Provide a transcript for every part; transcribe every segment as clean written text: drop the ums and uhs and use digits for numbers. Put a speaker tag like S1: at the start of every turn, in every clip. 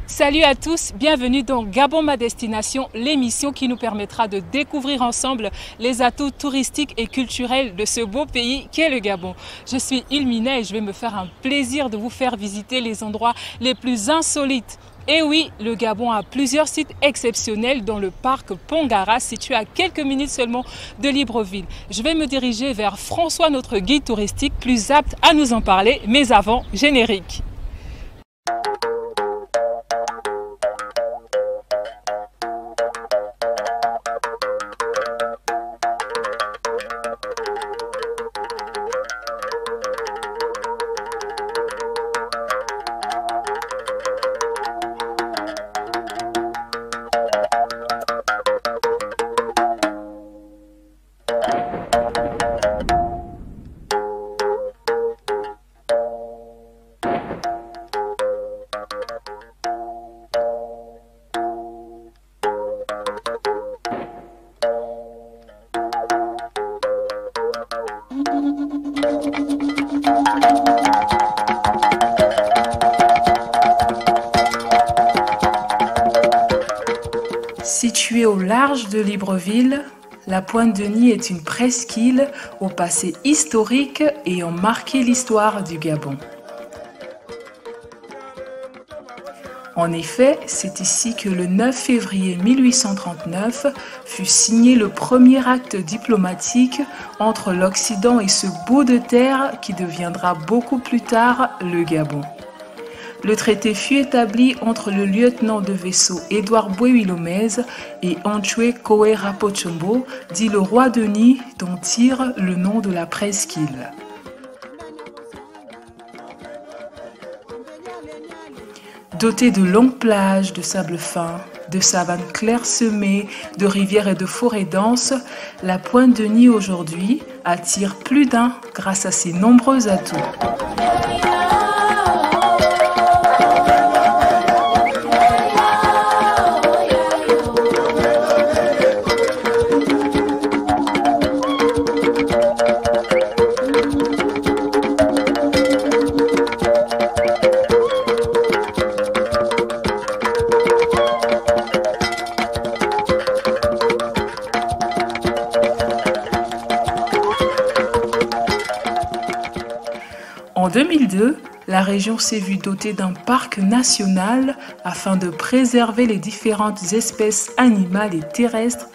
S1: Salut à tous, bienvenue dans Gabon ma destination, l'émission qui nous permettra de découvrir ensemble les atouts touristiques et culturels de ce beau pays qu'est le Gabon. Je suis Ilmina et je vais me faire un plaisir de vous faire visiter les endroits les plus insolites. Et oui, le Gabon a plusieurs sites exceptionnels dans le parc Pongara, situé à quelques minutes seulement de Libreville. Je vais me diriger vers François, notre guide touristique, plus apte à nous en parler, mais avant, générique. Située au large de Libreville, la Pointe-Denis est une presqu'île au passé historique ayant marqué l'histoire du Gabon. En effet, c'est ici que le 9 février 1839 fut signé le premier acte diplomatique entre l'Occident et ce bout de terre qui deviendra beaucoup plus tard le Gabon. Le traité fut établi entre le lieutenant de vaisseau Édouard Boué-Wilomez et Antchoué Koé Rapochombo, dit le roi Denis, dont tire le nom de la presqu'île. Dotée de longues plages de sable fin, de savanes clairsemées, de rivières et de forêts denses, la Pointe-Denis aujourd'hui attire plus d'un grâce à ses nombreux atouts. En 2002, la région s'est vue dotée d'un parc national afin de préserver les différentes espèces animales et terrestres,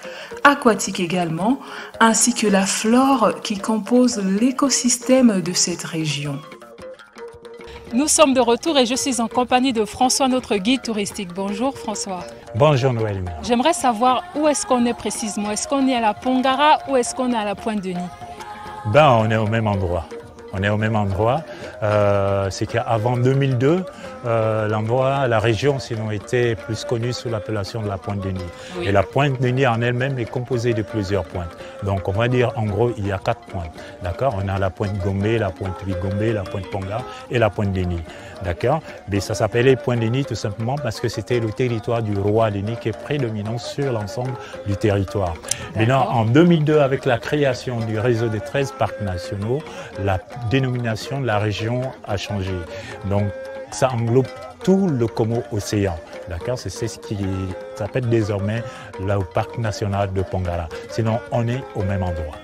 S1: aquatiques également, ainsi que la flore qui compose l'écosystème de cette région. Nous sommes de retour et je suis en compagnie de François, notre guide touristique. Bonjour François.
S2: Bonjour Noël.
S1: J'aimerais savoir où est-ce qu'on est précisément. Est-ce qu'on est à la Pongara ou est-ce qu'on est à la Pointe-Denis?
S2: On est au même endroit. C'est qu'avant 2002, l'endroit, la région, sinon était plus connue sous l'appellation de la Pointe-Denis. Oui. Et la Pointe-Denis en elle-même est composée de plusieurs pointes. Donc on va dire en gros il y a 4 pointes. D'accord? On a la pointe Gombe, la pointe Huigombe, la pointe Ponga et la pointe Denis. D'accord? Mais ça s'appelait Pointe-Denis tout simplement parce que c'était le territoire du roi Denis qui est prédominant sur l'ensemble du territoire. Maintenant, en 2002, avec la création du réseau des 13 parcs nationaux, la dénomination de la région a changé. Donc, ça englobe tout le Como Océan. D'accord? C'est ce qui s'appelle désormais le parc national de Pongara. Sinon, on est au même endroit.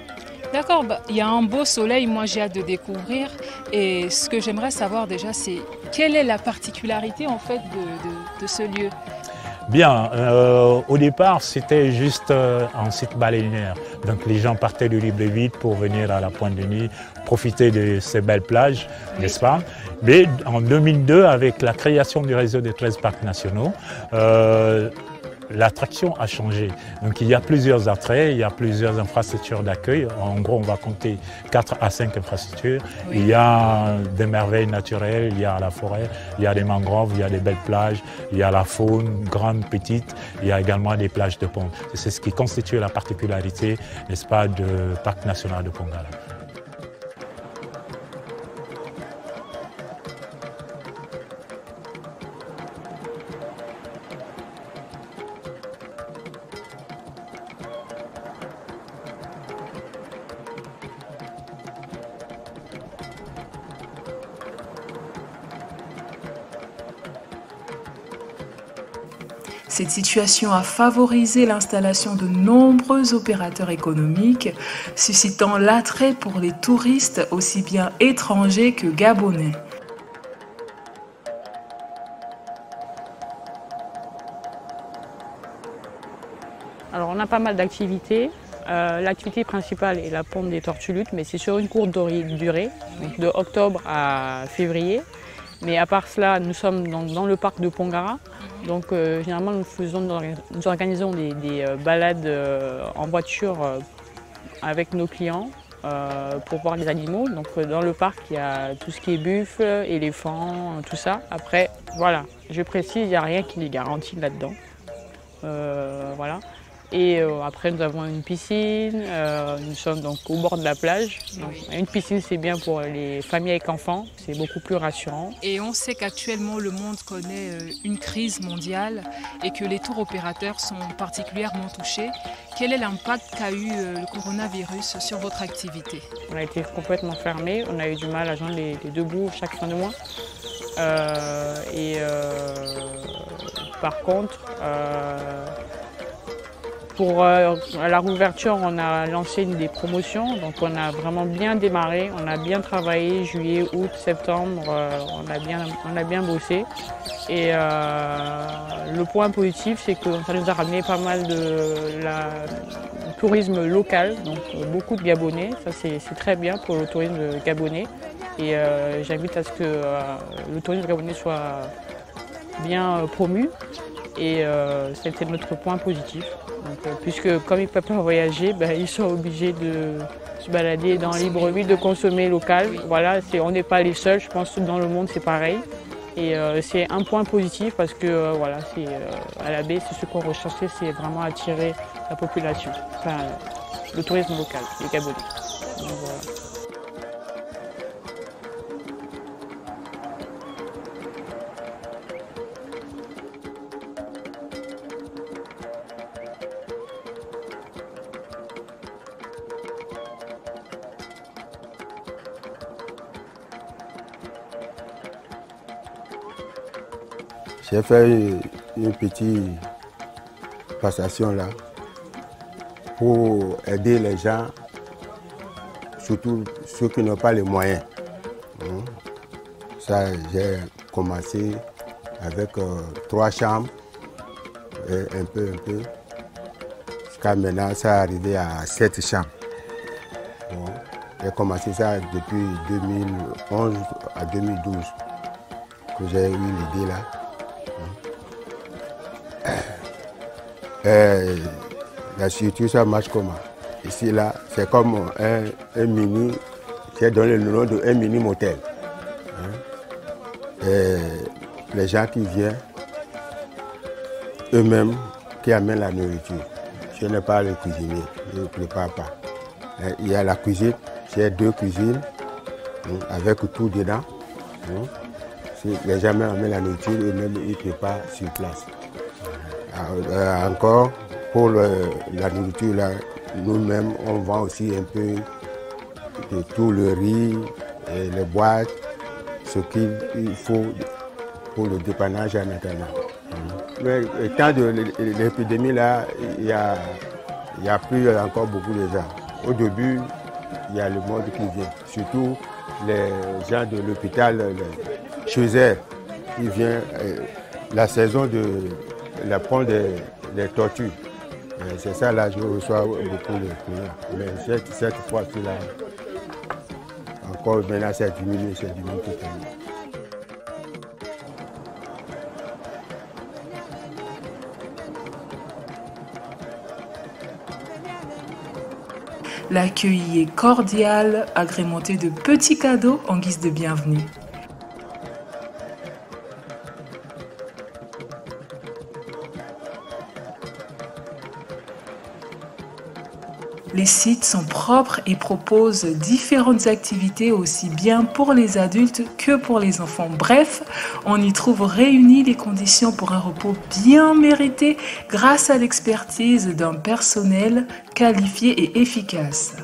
S1: D'accord, il y a un beau soleil, moi j'ai hâte de découvrir. Et ce que j'aimerais savoir déjà, c'est quelle est la particularité en fait de ce lieu?
S2: Bien, au départ, c'était juste un site balnéaire. Donc les gens partaient de Libreville pour venir à la Pointe-Denis, profiter de ces belles plages, n'est-ce pas? Mais en 2002, avec la création du réseau des 13 parcs nationaux, l'attraction a changé. Donc il y a plusieurs attraits, il y a plusieurs infrastructures d'accueil. En gros, on va compter 4 à 5 infrastructures. Oui. Il y a des merveilles naturelles, il y a la forêt, il y a des mangroves, il y a des belles plages, il y a la faune, grande, petite, il y a également des plages de pont. C'est ce qui constitue la particularité, n'est-ce pas, du parc national de Pongara.
S1: Cette situation a favorisé l'installation de nombreux opérateurs économiques, suscitant l'attrait pour les touristes aussi bien étrangers que gabonais.
S3: Alors on a pas mal d'activités. L'activité principale est la ponte des tortues luttes, mais c'est sur une courte durée, donc de octobre à février. Mais à part cela, nous sommes dans le parc de Pongara. Donc généralement nous organisons des balades en voiture avec nos clients pour voir les animaux. Donc dans le parc, il y a tout ce qui est buffle, éléphant, tout ça. Après, voilà, je précise, il n'y a rien qui est garanti là-dedans. Voilà. Et après, nous avons une piscine, nous sommes donc au bord de la plage. Donc, une piscine, c'est bien pour les familles avec enfants, c'est beaucoup plus rassurant.
S1: Et on sait qu'actuellement, le monde connaît une crise mondiale et que les tours opérateurs sont particulièrement touchés. Quel est l'impact qu'a eu le coronavirus sur votre activité?
S3: On a été complètement fermés, on a eu du mal à joindre les deux bouts chaque fin de mois. Par contre, pour la réouverture, on a lancé des promotions, donc on a vraiment bien démarré, on a bien travaillé, juillet, août, septembre, on a bien bossé. Et le point positif, c'est que ça nous a ramené pas mal de tourisme local, donc beaucoup de Gabonais, ça c'est très bien pour le tourisme gabonais. Et j'invite à ce que le tourisme gabonais soit bien promu. Et c'était notre point positif. Donc, puisque comme ils ne peuvent pas voyager, ils sont obligés de se balader dans libre ville, de consommer local. Voilà, on n'est pas les seuls, je pense que dans le monde c'est pareil. Et c'est un point positif parce que voilà, à la baie, c'est ce qu'on recherchait, c'est vraiment attirer la population, enfin, le tourisme local, les Gabonais. Donc, voilà.
S4: J'ai fait une petite passation là pour aider les gens, surtout ceux qui n'ont pas les moyens. Ça, j'ai commencé avec 3 chambres, et un peu. Jusqu'à maintenant, ça est arrivé à 7 chambres. Bon, j'ai commencé ça depuis 2011 à 2012 que j'ai eu l'idée là. La structure, ça marche comment? Ici, là, c'est comme un mini, j'ai donné le nom de un mini motel. Et les gens qui viennent, eux-mêmes, qui amènent la nourriture. Je n'ai pas le cuisinier, je ne prépare pas. Il y a la cuisine, j'ai 2 cuisines, avec tout dedans. Les gens amènent la nourriture, eux-mêmes, ils préparent sur place. Encore, pour la nourriture, nous-mêmes, on vend aussi un peu de tout le riz, et les boîtes, ce qu'il faut pour le dépannage en attendant. Mais le temps de l'épidémie, là, il y a plus encore beaucoup de gens. Au début, il y a le monde qui vient, surtout les gens de l'hôpital Choiseul, qui viennent la saison de la ponte des tortues. C'est ça, là, je reçois beaucoup de clients. Mais cette fois-ci, là, encore maintenant, ça diminue totalement.
S1: L'accueil est cordial, agrémenté de petits cadeaux en guise de bienvenue. Les sites sont propres et proposent différentes activités aussi bien pour les adultes que pour les enfants. Bref, on y trouve réunies les conditions pour un repos bien mérité grâce à l'expertise d'un personnel qualifié et efficace.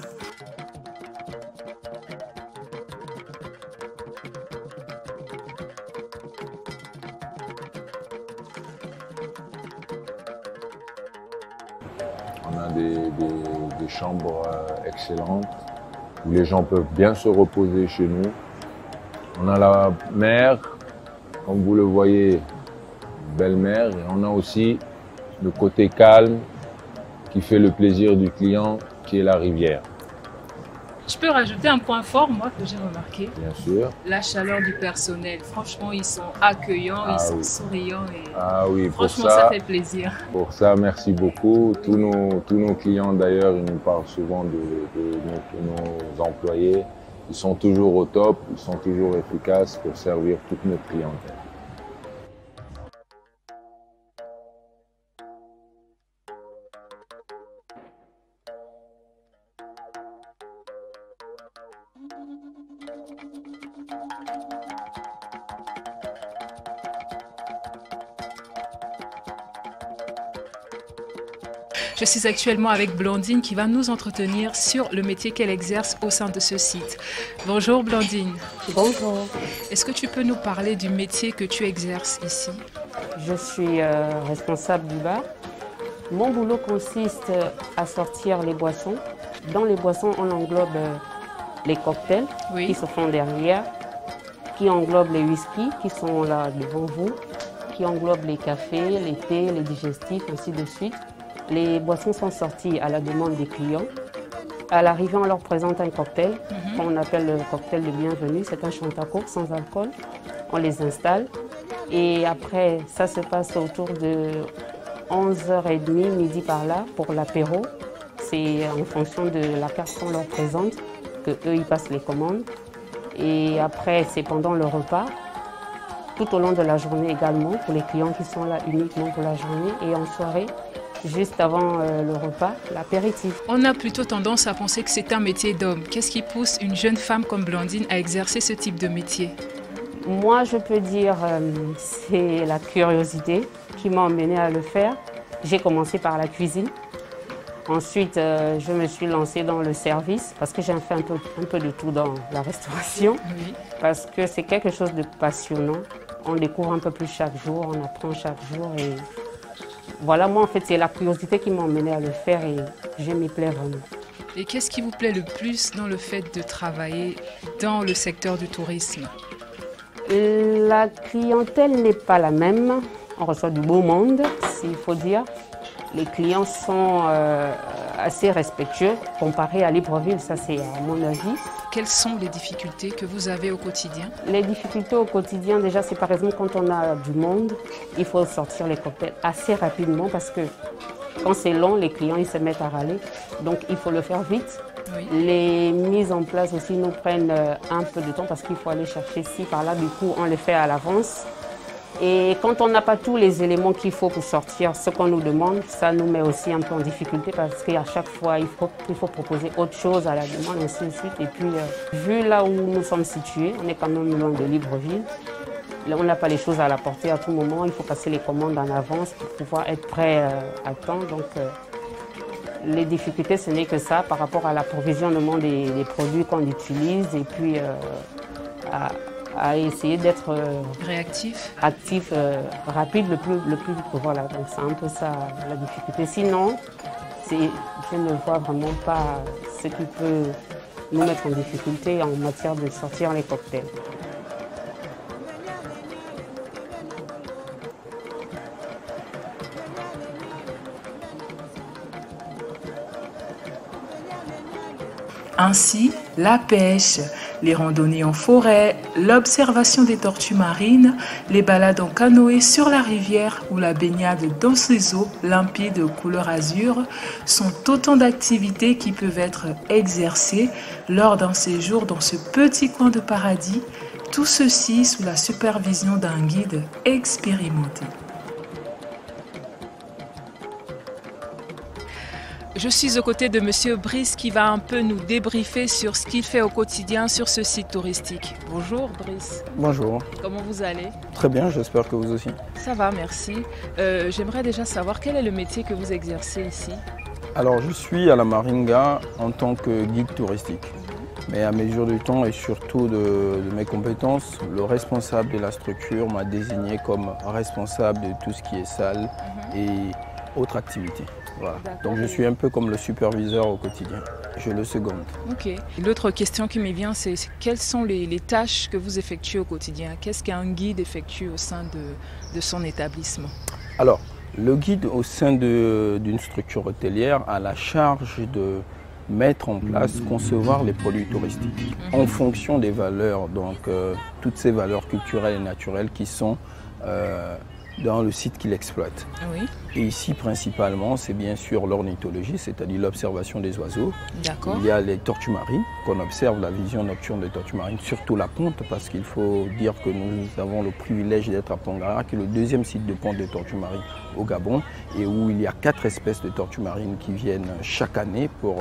S5: a des chambres excellentes où les gens peuvent bien se reposer chez nous. On a la mer, comme vous le voyez, belle mer, et on a aussi le côté calme qui fait le plaisir du client, qui est la rivière.
S1: Je peux rajouter un point fort, moi, que j'ai remarqué.
S5: Bien sûr.
S1: La chaleur du personnel. Franchement, ils sont accueillants, ils sont souriants. Et
S5: oui,
S1: franchement, ça fait plaisir.
S5: Pour ça, merci beaucoup. Tous nos clients, d'ailleurs, ils nous parlent souvent de nos employés. Ils sont toujours au top, ils sont toujours efficaces pour servir toute notre clientèle.
S1: Je suis actuellement avec Blandine qui va nous entretenir sur le métier qu'elle exerce au sein de ce site. Bonjour Blandine.
S6: Bonjour.
S1: Est-ce que tu peux nous parler du métier que tu exerces ici?
S6: Je suis responsable du bar. Mon boulot consiste à sortir les boissons. Dans les boissons, on englobe les cocktails qui se font derrière, qui englobent les whiskies qui sont là devant vous, qui englobent les cafés, les thés, les digestifs, ainsi de suite. Les boissons sont sorties à la demande des clients. À l'arrivée, on leur présente un cocktail qu'on appelle le cocktail de bienvenue. C'est un chantaco sans alcool. On les installe et après, ça se passe autour de 11h30, midi par là pour l'apéro. C'est en fonction de la carte qu'on leur présente qu'eux, ils passent les commandes. Et après, c'est pendant le repas, tout au long de la journée également, pour les clients qui sont là uniquement pour la journée et en soirée. Juste avant le repas, l'apéritif.
S1: On a plutôt tendance à penser que c'est un métier d'homme. Qu'est-ce qui pousse une jeune femme comme Blandine à exercer ce type de métier?
S6: Moi, je peux dire c'est la curiosité qui m'a emmenée à le faire. J'ai commencé par la cuisine. Ensuite, je me suis lancée dans le service parce que j'ai fait un peu de tout dans la restauration.
S1: Oui.
S6: Parce que c'est quelque chose de passionnant. On découvre un peu plus chaque jour, on apprend chaque jour. Et voilà, moi en fait, c'est la curiosité qui m'a emmenée à le faire et je m'y plais vraiment.
S1: Et qu'est-ce qui vous plaît le plus dans le fait de travailler dans le secteur du tourisme?
S6: La clientèle n'est pas la même. On reçoit du beau monde, s'il faut dire. Les clients sont assez respectueux comparé à Libreville, ça c'est à mon avis.
S1: Quelles sont les difficultés que vous avez au quotidien?
S6: Les difficultés au quotidien, déjà, c'est par exemple quand on a du monde, il faut sortir les cocktails assez rapidement parce que quand c'est long, les clients ils se mettent à râler. Donc il faut le faire vite.
S1: Oui.
S6: Les mises en place aussi nous prennent un peu de temps parce qu'il faut aller chercher ci, par là. Du coup, on les fait à l'avance. Et quand on n'a pas tous les éléments qu'il faut pour sortir ce qu'on nous demande, ça nous met aussi un peu en difficulté parce qu'à chaque fois, il faut proposer autre chose à la demande, ainsi de suite. Et puis, vu là où nous sommes situés, on est quand même loin de Libreville. On n'a pas les choses à la portée à tout moment. Il faut passer les commandes en avance pour pouvoir être prêt à temps. Donc, les difficultés, ce n'est que ça par rapport à l'approvisionnement des produits qu'on utilise et puis à essayer d'être
S1: réactif,
S6: actif, rapide le plus vite. Voilà, donc c'est un peu ça la difficulté. Sinon, je ne vois vraiment pas ce qui peut nous mettre en difficulté en matière de sortir les cocktails.
S1: Ainsi, la pêche, les randonnées en forêt, l'observation des tortues marines, les balades en canoë sur la rivière ou la baignade dans ces eaux limpides couleur azur sont autant d'activités qui peuvent être exercées lors d'un séjour dans ce petit coin de paradis, tout ceci sous la supervision d'un guide expérimenté. Je suis aux côtés de Monsieur Brice qui va un peu nous débriefer sur ce qu'il fait au quotidien sur ce site touristique. Bonjour Brice.
S7: Bonjour.
S1: Comment vous allez?
S7: Très bien, j'espère que vous aussi.
S1: Ça va, merci. J'aimerais déjà savoir quel est le métier que vous exercez ici?
S7: Alors, je suis à la Maringa en tant que guide touristique. Mais à mesure du temps et surtout de mes compétences, le responsable de la structure m'a désigné comme responsable de tout ce qui est salle et autre activité. Voilà. Donc je suis un peu comme le superviseur au quotidien. Je le seconde.
S1: Ok. L'autre question qui me vient, c'est quelles sont les tâches que vous effectuez au quotidien? Qu'est-ce qu'un guide effectue au sein de son établissement?
S7: Alors, le guide au sein d'une structure hôtelière a la charge de mettre en place, concevoir les produits touristiques en fonction des valeurs, donc toutes ces valeurs culturelles et naturelles qui sont dans le site qu'il exploite.
S1: Oui.
S7: Et ici, principalement, c'est bien sûr l'ornithologie, c'est-à-dire l'observation des oiseaux.
S1: D'accord.
S7: Il y a les tortues marines, qu'on observe la vision nocturne des tortues marines, surtout la ponte, parce qu'il faut dire que nous avons le privilège d'être à Pongara, qui est le deuxième site de ponte de tortues marines au Gabon, et où il y a 4 espèces de tortues marines qui viennent chaque année pour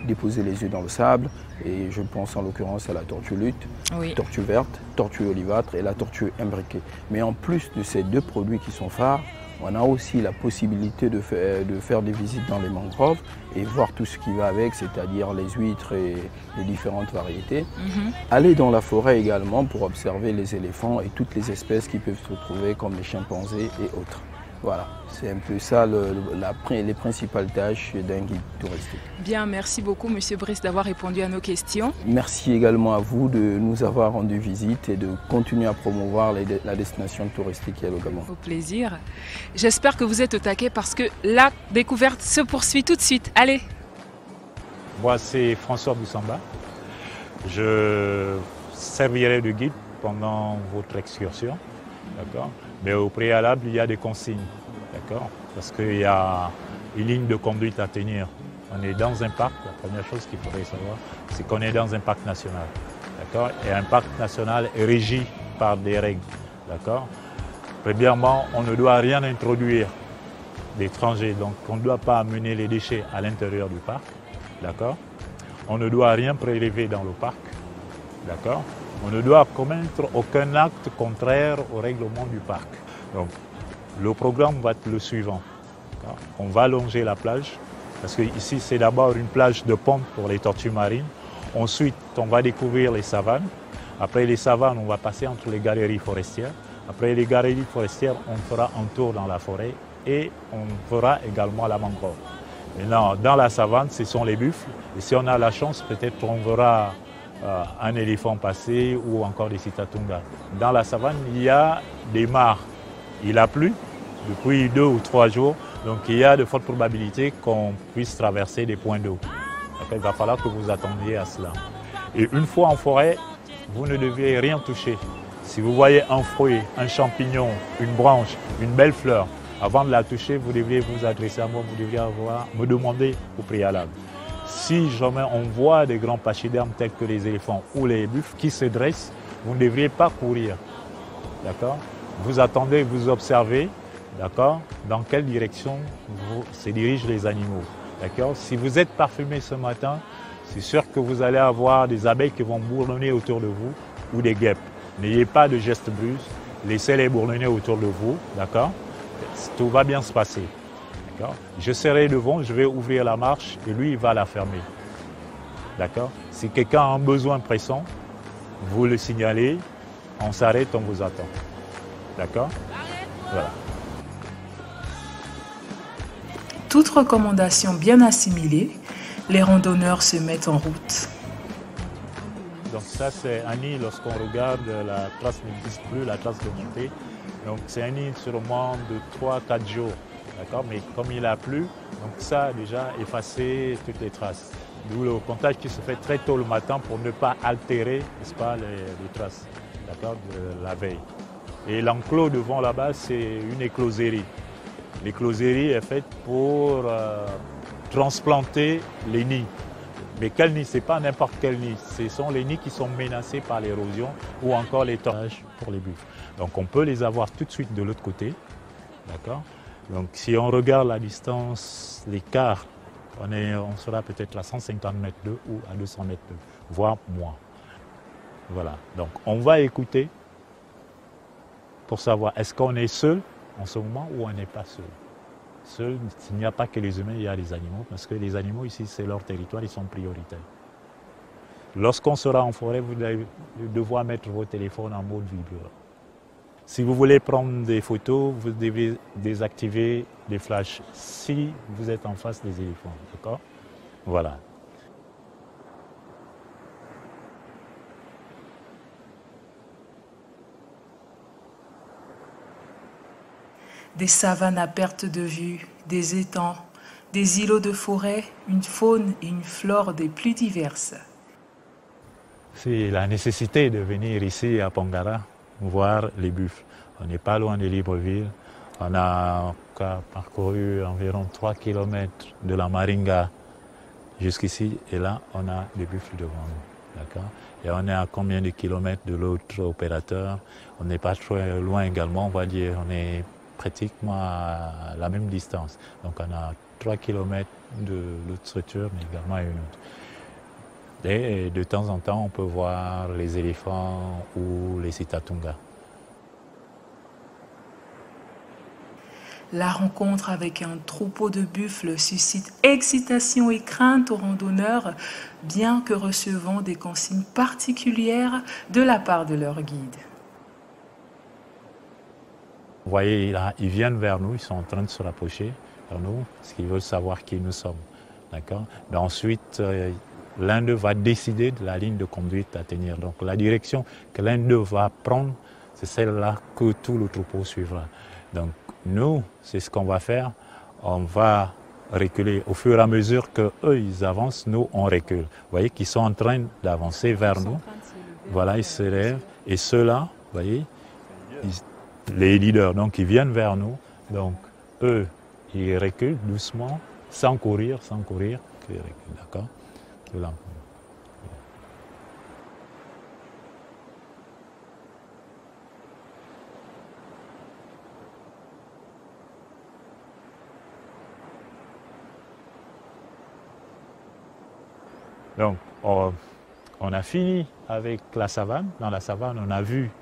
S7: déposer les œufs dans le sable, et je pense en l'occurrence à la tortue lutte,
S1: Oui.
S7: tortue verte, tortue olivâtre et la tortue imbriquée. Mais en plus de ces 2 produits qui sont phares, on a aussi la possibilité de faire des visites dans les mangroves et voir tout ce qui va avec, c'est-à-dire les huîtres et les différentes variétés. Aller dans la forêt également pour observer les éléphants et toutes les espèces qui peuvent se trouver comme les chimpanzés et autres. Voilà, c'est un peu ça les principales tâches d'un guide touristique.
S1: Bien, merci beaucoup Monsieur Brice d'avoir répondu à nos questions.
S7: Merci également à vous de nous avoir rendu visite et de continuer à promouvoir la destination touristique qui est le Gabon.
S1: Au plaisir. J'espère que vous êtes au taquet parce que la découverte se poursuit tout de suite. Allez.
S2: Moi, c'est François Boussamba. Je servirai de guide pendant votre excursion. D'accord. Mais au préalable, il y a des consignes, d'accord? Parce qu'il y a une ligne de conduite à tenir. On est dans un parc, la première chose qu'il faudrait savoir, c'est qu'on est dans un parc national, d'accord? Et un parc national est régi par des règles, d'accord? Premièrement, on ne doit rien introduire d'étrangers, donc on ne doit pas amener les déchets à l'intérieur du parc, d'accord? On ne doit rien prélever dans le parc, d'accord? On ne doit commettre aucun acte contraire au règlement du parc. Donc, le programme va être le suivant. On va longer la plage, parce que ici c'est d'abord une plage de ponte pour les tortues marines. Ensuite, on va découvrir les savanes. Après les savanes, on va passer entre les galeries forestières. Après les galeries forestières, on fera un tour dans la forêt et on fera également la mangrove. Maintenant, dans la savane, ce sont les buffles. Et si on a la chance, peut-être on verra un éléphant passer ou encore des citatungas. Dans la savane, il y a des mares. Il a plu depuis 2 ou 3 jours, donc il y a de fortes probabilités qu'on puisse traverser des points d'eau. Il va falloir que vous attendiez à cela. Et une fois en forêt, vous ne devez rien toucher. Si vous voyez un fruit, un champignon, une branche, une belle fleur, avant de la toucher, vous devriez vous adresser à moi, vous devriez me demander au préalable. Si jamais on voit des grands pachydermes tels que les éléphants ou les buffles qui se dressent, vous ne devriez pas courir. D'accord? Vous attendez, vous observez, d'accord? Dans quelle direction se dirigent les animaux. D'accord? Si vous êtes parfumé ce matin, c'est sûr que vous allez avoir des abeilles qui vont bourdonner autour de vous ou des guêpes. N'ayez pas de gestes brusques, laissez-les bourdonner autour de vous. D'accord? Tout va bien se passer. Je serai devant, je vais ouvrir la marche et lui, il va la fermer. D'accord? Si quelqu'un a un besoin pressant, vous le signalez, on s'arrête, on vous attend. D'accord? Voilà.
S1: Toute recommandation bien assimilée, les randonneurs se mettent en route.
S2: Donc ça, c'est un nid, lorsqu'on regarde, la trace n'existe plus, la trace de montée. Donc c'est un nid sûrement de 3-4 jours. D'accord, mais comme il a plu, donc ça a déjà effacé toutes les traces. D'où le comptage qui se fait très tôt le matin pour ne pas altérer, n'est-ce pas, les traces, d'accord, de la veille. Et l'enclos devant là-bas, c'est une écloserie. L'écloserie est faite pour transplanter les nids. Mais quel nid? Ce n'est pas n'importe quel nid. Ce sont les nids qui sont menacés par l'érosion ou encore les tordages pour les buffles. Donc on peut les avoir tout de suite de l'autre côté, d'accord? Donc si on regarde la distance, l'écart, on sera peut-être à 150 mètres d'eux ou à 200 mètres d'eux, voire moins. Voilà, donc on va écouter pour savoir est-ce qu'on est seul en ce moment ou on n'est pas seul. Seul, il n'y a pas que les humains, il y a les animaux, parce que les animaux ici, c'est leur territoire, ils sont prioritaires. Lorsqu'on sera en forêt, vous allez devoir mettre vos téléphones en mode vibreur. Si vous voulez prendre des photos, vous devez désactiver les flashs si vous êtes en face des éléphants, d'accord? Voilà.
S1: Des savanes à perte de vue, des étangs, des îlots de forêt, une faune et une flore des plus diverses.
S2: C'est la nécessité de venir ici à Pongara voir les buffles. On n'est pas loin de Libreville. On a parcouru environ 3 km de la Maringa jusqu'ici et là, on a des buffles devant nous. D'accord? Et on est à combien de kilomètres de l'autre opérateur? On n'est pas trop loin également, on va dire. On est pratiquement à la même distance. Donc on a 3 km de l'autre structure, mais également à une autre. Et de temps en temps, on peut voir les éléphants ou les sitatunga.
S1: La rencontre avec un troupeau de buffles suscite excitation et crainte aux randonneurs, bien que recevant des consignes particulières de la part de leur guide.
S2: Vous voyez, là, ils viennent vers nous, ils sont en train de se rapprocher vers nous, parce qu'ils veulent savoir qui nous sommes. D'accord? Mais ensuite, l'un d'eux va décider de la ligne de conduite à tenir. Donc la direction que l'un d'eux va prendre, c'est celle-là que tout le troupeau suivra. Donc nous, c'est ce qu'on va faire. On va reculer. Au fur et à mesure qu'eux, ils avancent, nous, on recule. Vous voyez qu'ils sont en train d'avancer vers nous. Voilà, ils se lèvent. Et ceux-là, vous voyez, les leaders, donc ils viennent vers nous. Donc eux, ils reculent doucement, sans courir. D'accord? Donc, on a fini avec la savane. Dans la savane, on a vu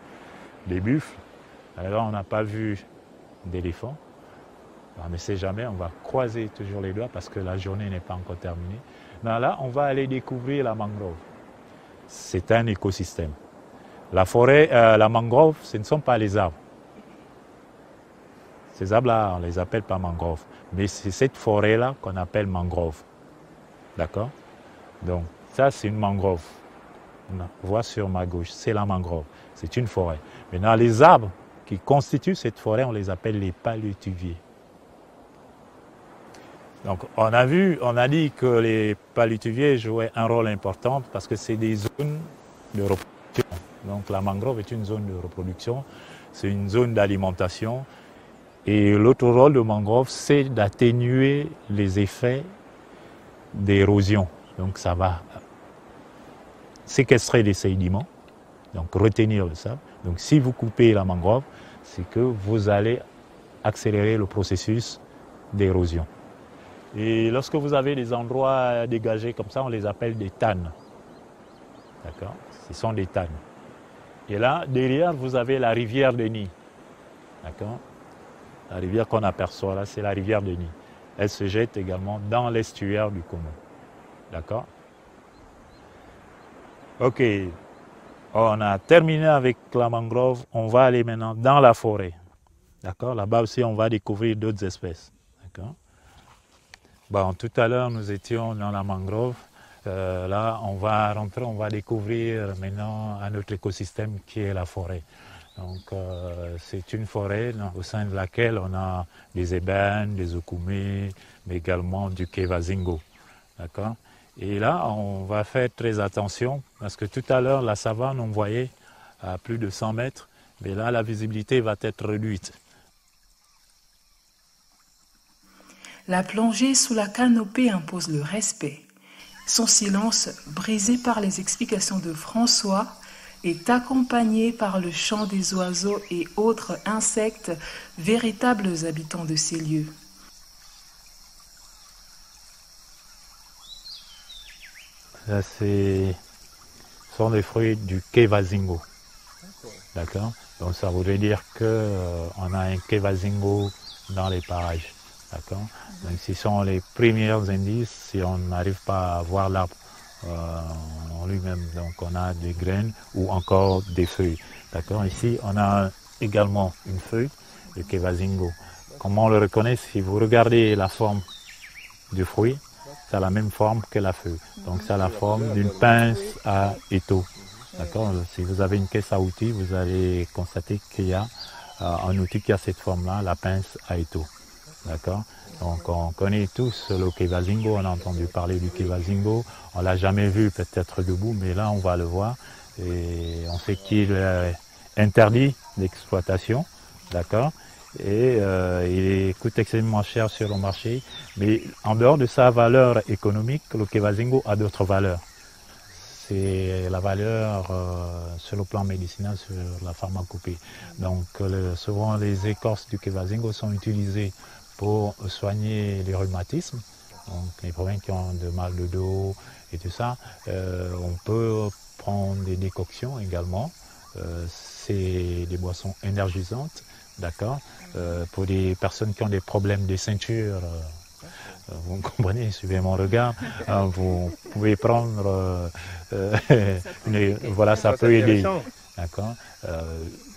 S2: des buffles. Alors, on n'a pas vu d'éléphants. On ne sait jamais, on va croiser toujours les doigts parce que la journée n'est pas encore terminée. Mais là, on va aller découvrir la mangrove. C'est un écosystème. La forêt, la mangrove, ce ne sont pas les arbres. Ces arbres-là, on ne les appelle pas mangroves. Mais c'est cette forêt-là qu'on appelle mangrove. D'accord? Donc, ça, c'est une mangrove. On voit sur ma gauche, c'est la mangrove. C'est une forêt. Maintenant, les arbres qui constituent cette forêt, on les appelle les palétuviers. Donc, on a dit que les palétuviers jouaient un rôle important parce que c'est des zones de reproduction. Donc, la mangrove est une zone de reproduction, c'est une zone d'alimentation. Et l'autre rôle de mangrove, c'est d'atténuer les effets d'érosion. Donc, ça va séquestrer les sédiments, donc retenir le sable. Donc, si vous coupez la mangrove, c'est que vous allez accélérer le processus d'érosion. Et lorsque vous avez des endroits dégagés comme ça, on les appelle des tannes. D'accord? Ce sont des tannes. Et là, derrière, vous avez la rivière de Nid. D'accord? La rivière qu'on aperçoit là, c'est la rivière de Nid. Elle se jette également dans l'estuaire du Congo. D'accord? Ok. On a terminé avec la mangrove. On va aller maintenant dans la forêt. D'accord? Là-bas aussi, on va découvrir d'autres espèces. D'accord? Bon, tout à l'heure, nous étions dans la mangrove. Là, on va rentrer, on va découvrir maintenant un autre écosystème qui est la forêt. Donc, c'est une forêt au sein de laquelle on a des ébènes, des okoumés, mais également du kevazingo. D'accord? Et là, on va faire très attention parce que tout à l'heure, la savane, on voyait à plus de 100 mètres, mais là, la visibilité va être réduite.
S1: La plongée sous la canopée impose le respect. Son silence, brisé par les explications de François, est accompagné par le chant des oiseaux et autres insectes, véritables habitants de ces lieux.
S2: Là, ce sont les fruits du kevazingo. D'accord? Donc ça voudrait dire qu'on a un kevazingo dans les parages. D'accord? Donc ce sont les premiers indices si on n'arrive pas à voir l'arbre en lui-même. Donc on a des graines ou encore des feuilles. D'accord? Ici on a également une feuille de Kevazingo. Comment on le reconnaît? Si vous regardez la forme du fruit, ça a la même forme que la feuille. Donc ça a la forme d'une pince à étau. D'accord? Si vous avez une caisse à outils, vous allez constater qu'il y a un outil qui a cette forme-là, la pince à étau. D'accord? Donc on connaît tous le Kevazingo, on a entendu parler du Kevazingo, on l'a jamais vu peut-être debout, mais là on va le voir. Et on sait qu'il est interdit d'exploitation, d'accord? Et il coûte extrêmement cher sur le marché, mais en dehors de sa valeur économique, le Kevazingo a d'autres valeurs. C'est la valeur sur le plan médicinal, sur la pharmacopée. Donc souvent les écorces du Kevazingo sont utilisées pour soigner les rhumatismes, donc les problèmes qui ont de mal de dos et tout ça. On peut prendre des décoctions également, c'est des boissons énergisantes, d'accord. Pour des personnes qui ont des problèmes de ceinture, vous comprenez, suivez mon regard, vous pouvez prendre, voilà, ça peut aider, d'accord.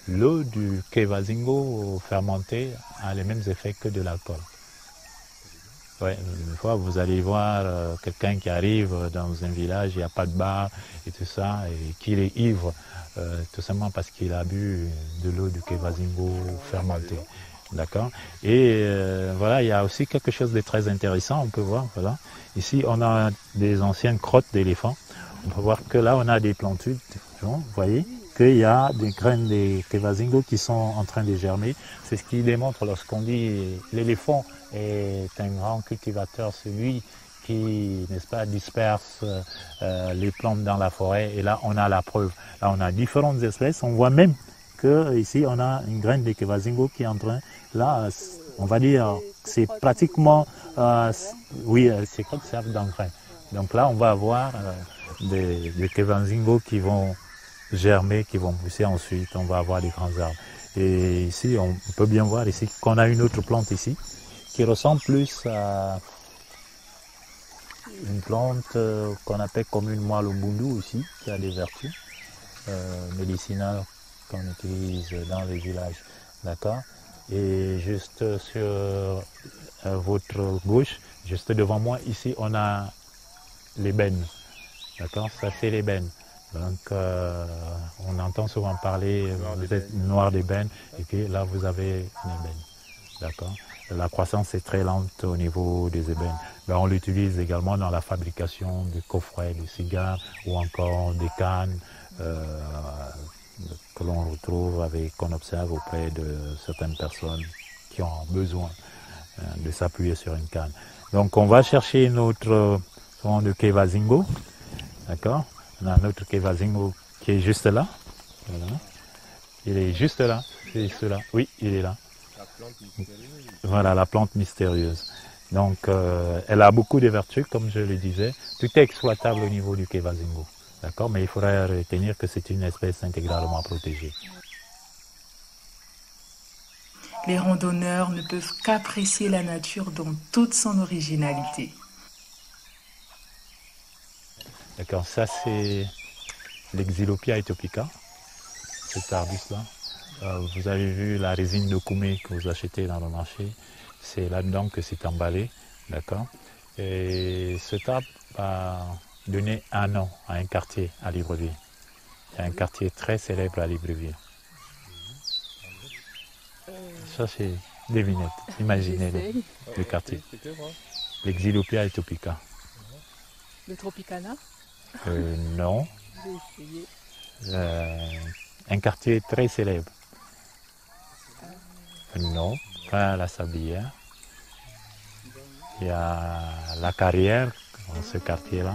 S2: L'eau du Kevazingo fermenté a les mêmes effets que de l'alcool. Ouais, une fois vous allez voir quelqu'un qui arrive dans un village, il n'y a pas de bar et tout ça, et qu'il est ivre, tout simplement parce qu'il a bu de l'eau du Kevazingo fermenté. D'accord. Et voilà, il y a aussi quelque chose de très intéressant, on peut voir, voilà. Ici, on a des anciennes crottes d'éléphants. On peut voir que là, on a des plantules, vous voyez, qu'il y a des graines de Kevazingo qui sont en train de germer. C'est ce qui démontre lorsqu'on dit l'éléphant est un grand cultivateur, celui qui, n'est-ce pas, disperse les plantes dans la forêt. Et là, on a la preuve. Là, on a différentes espèces. On voit même que ici, on a une graine de Kevazingo qui est en train, là, on va dire, c'est pratiquement, oui, c'est comme ça d'engrais. Donc là, on va avoir des Kevazingo qui vont germer, qui vont pousser ensuite, on va avoir des grands arbres. Et ici, on peut bien voir ici qu'on a une autre plante ici, qui ressemble plus à une plante qu'on appelle communément le bundu ici, qui a des vertus médicinales qu'on utilise dans les villages, d'accord. Et juste sur votre gauche, juste devant moi, ici, on a l'ébène, d'accord, ça c'est l'ébène. Donc on entend souvent parler noir d'ébène, et puis là vous avez une ébène, d'accord. La croissance est très lente au niveau des ébènes. Ben, on l'utilise également dans la fabrication de coffrets, de cigares ou encore des cannes que l'on retrouve qu'on observe auprès de certaines personnes qui ont besoin de s'appuyer sur une canne. Donc on va chercher notre son de Kevazingo, d'accord. On a notre Kevazingo qui est juste là. Voilà. Il est juste là, c'est cela. Oui, il est là. La plante mystérieuse. Voilà, la plante mystérieuse. Donc elle a beaucoup de vertus, comme je le disais. Tout est exploitable au niveau du Kevazingo. D'accord, mais il faudrait retenir que c'est une espèce intégralement protégée.
S1: Les randonneurs ne peuvent qu'apprécier la nature dans toute son originalité.
S2: D'accord, ça c'est l'Xylopia etopica, cet arbuste-là. Vous avez vu la résine de koumé que vous achetez dans le marché, c'est là-dedans que c'est emballé, d'accord. Et cet arbre a donné un nom à un quartier à Libreville. Il y a un quartier très célèbre à Libreville. Ça c'est des vignettes, imaginez le quartier. L'Xylopia etopica.
S1: Le Tropicana?
S2: Non. Un quartier très célèbre. Non, pas la Sablière. Il y a la Carrière, dans ce quartier-là.